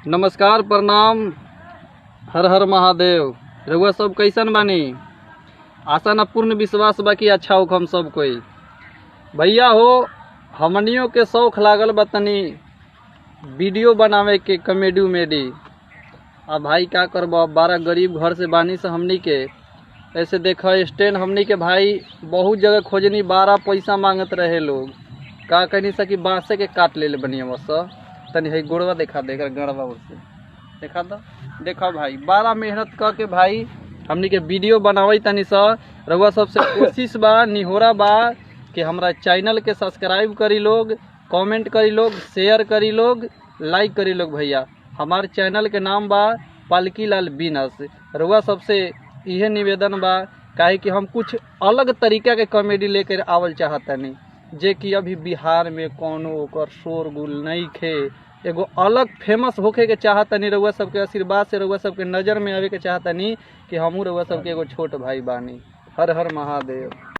नमस्कार, प्रणाम, हर हर महादेव। रउआ सब कैसन बानी? आशा न पूर्ण विश्वास बा कि अच्छा हो हम सब कोई। भैया हो, हमनियों के शौक लागल बा तनी वीडियो बनावे के, कॉमेडी उमेडी। अब भाई का करबो, 12 गरीब घर से बानी से हमनी के। ऐसे देखो स्टैंड हमनी के भाई बहुत जगह खोजनी, 12 पैसा मांगत रहे लोग। का कहनी सा कि बांसे के काट ले बनिया बस। तनी है गोड़वा देखा दे, गड़वा से देखा दो। देखो भाई 12 मेहनत क के भाई हमनी के वीडियो बनावे तनी सा। रउआ सबसे कोशिश बा, निहोरा बा कि हमरा चैनल के सब्सक्राइब करी लोग, कमेंट करी लोग, शेयर करी लोग, लाइक करी लोग। भैया हमार चैनल के नाम बा पालकी लाल बीनस। रउआ सबसे इहे निवेदन बा, काहे कि हम कुछ अलग तरीका के कॉमेडी लेकर आवल चाहतनी, जे कि अभी बिहार में कोनो ओकर शोरगुल नहीं खे। एगो अलग फेमस होके के चाहतनी। रउआ सबके आशीर्वाद से रउआ सबके नज़र में आवे के चाहतनी कि हमहू रउआ सबके एगो छोट भाई बानी। हर हर महादेव।